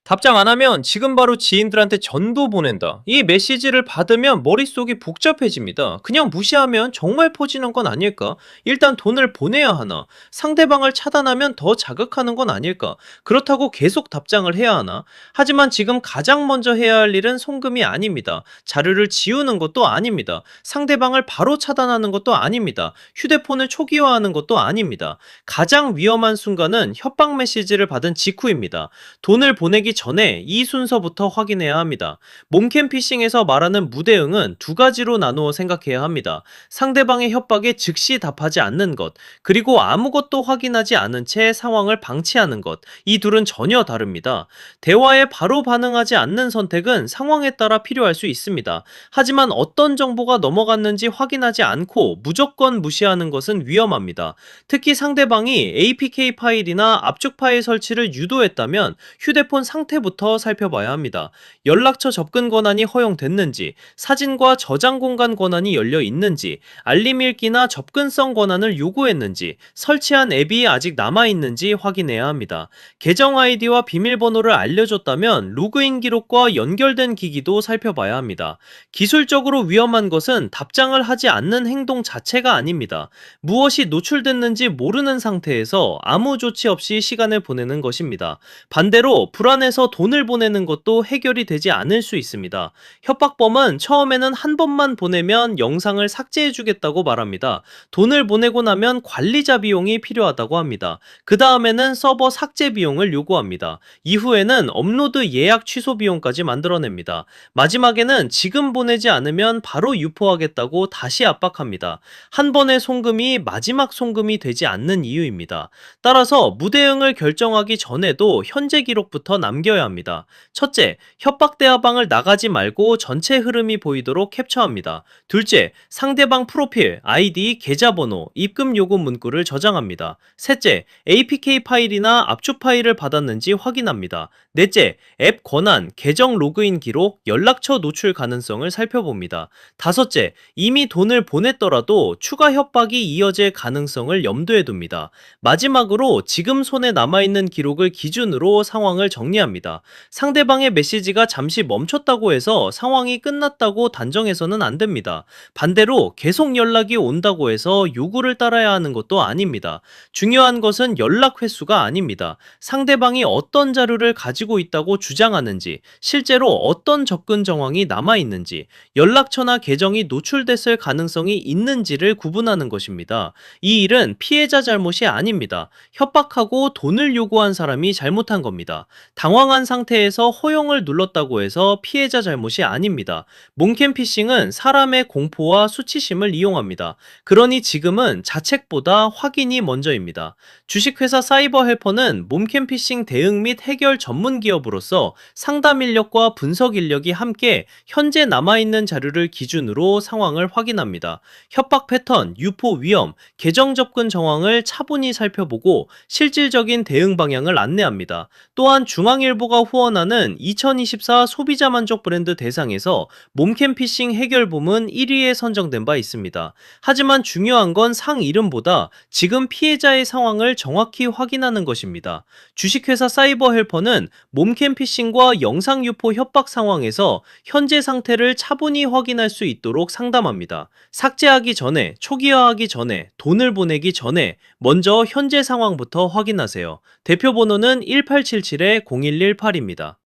답장 안 하면 지금 바로 지인들한테 전도 보낸다. 이 메시지를 받으면 머릿속이 복잡해집니다. 그냥 무시하면 정말 퍼지는 건 아닐까? 일단 돈을 보내야 하나? 상대방을 차단하면 더 자극하는 건 아닐까? 그렇다고 계속 답장을 해야 하나? 하지만 지금 가장 먼저 해야 할 일은 송금이 아닙니다. 자료를 지우는 것도 아닙니다. 상대방을 바로 차단하는 것도 아닙니다. 휴대폰을 초기화하는 것도 아닙니다. 가장 위험한 순간은 협박 메시지를 받은 직후입니다. 돈을 보내기 전에 이 순서부터 확인해야 합니다. 몸캠 피싱에서 말하는 무대응은 두 가지로 나누어 생각해야 합니다. 상대방의 협박에 즉시 답하지 않는 것, 그리고 아무것도 확인하지 않은 채 상황을 방치하는 것, 이 둘은 전혀 다릅니다. 대화에 바로 반응하지 않는 선택은 상황에 따라 필요할 수 있습니다. 하지만 어떤 정보가 넘어갔는지 확인하지 않고 무조건 무시하는 것은 위험합니다. 특히 상대방이 APK 파일이나 압축 파일 설치를 유도했다면 휴대폰 상태부터 살펴봐야 합니다. 연락처 접근 권한이 허용됐는지, 사진과 저장 공간 권한이 열려 있는지, 알림 읽기나 접근성 권한을 요구했는지, 설치한 앱이 아직 남아있는지 확인해야 합니다. 계정 아이디와 비밀번호를 알려줬다면 로그인 기록과 연결된 기기도 살펴봐야 합니다. 기술적으로 위험한 것은 답장을 하지 않는 행동 자체가 아닙니다. 무엇이 노출됐는지 모르는 상태에서 아무 조치 없이 시간을 보내는 것입니다. 반대로 불안해서 돈을 보내는 것도 해결이 되지 않을 수 있습니다. 협박범은 처음에는 한 번만 보내면 영상을 삭제해주겠다고 말합니다. 돈을 보내고 나면 관리자 비용이 필요하다고 합니다. 그 다음에는 서버 삭제 비용을 요구합니다. 이후에는 업로드 예약 취소 비용까지 만들어냅니다. 마지막에는 지금 보내지 않으면 바로 유포하겠다고 다시 압박합니다. 한 번의 송금이 마지막 송금이 되지 않는 이유입니다. 따라서 무대응을 결정하기 전에도 현재 기록부터 남겨야 합니다. 첫째, 협박 대화방을 나가지 말고 전체 흐름이 보이도록 캡처합니다. 둘째, 상대방 프로필, 아이디, 계좌번호, 입금 요구 문구를 저장합니다. 셋째, APK 파일이나 압축 파일을 받았는지 확인합니다. 넷째, 앱 권한, 계정 로그인 기록, 연락처 노출 가능성을 살펴봅니다. 다섯째, 이미 돈을 보냈더라도 추가 협박이 이어질 가능성을 염두에 둡니다. 마지막으로 지금 손에 남아있는 기록을 기준으로 상황을 정리합니다. 상대방의 메시지가 잠시 멈췄다고 해서 상황이 끝났다고 단정해서는 안 됩니다. 반대로 계속 연락이 온다고 해서 요구를 따라야 하는 것도 아닙니다. 중요한 것은 연락 횟수가 아닙니다. 상대방이 어떤 자료를 가지고 있다고 주장하는지, 실제로 어떤 접근 정황이 남아있는지, 연락처나 계정이 노출됐을 가능성이 있는지를 구분하는 것입니다. 이 일은 피해자 잘못이 아닙니다. 협박하고 돈을 요구한 사람이 잘못한 겁니다. 당황한 상태에서 허용을 눌렀다고 해서 피해자 잘못이 아닙니다. 몽캠 피싱은 사람의 공포와 수치심을 이용합니다. 그러니 지금은 자책보다 확인이 먼저입니다. 주식회사 사이버 헬퍼는 몽캠 피싱 대응 및 해결 전문 기업으로서 상담 인력과 분석 인력이 함께 현재 남아있는 자료를 기준으로 상황을 확인합니다. 협박 패턴, 유포 위험, 계정 접근 정황을 차분히 살펴보고 실질적인 대응 방향을 안내합니다. 또한 중앙일보가 후원하는 2024 소비자 만족 브랜드 대상에서 몸캠 피싱 해결 부문 1위에 선정된 바 있습니다. 하지만 중요한 건 상 이름보다 지금 피해자의 상황을 정확히 확인하는 것입니다. 주식회사 사이버 헬퍼는 몸캠 피싱과 영상 유포 협박 상황에서 현재 상태를 차분히 확인할 수 있도록 상담합니다. 삭제하기 전에, 초기화하기 전에, 돈을 보내기 전에 먼저 현재 상황부터 확인하세요. 대표 번호는 1877-0118입니다.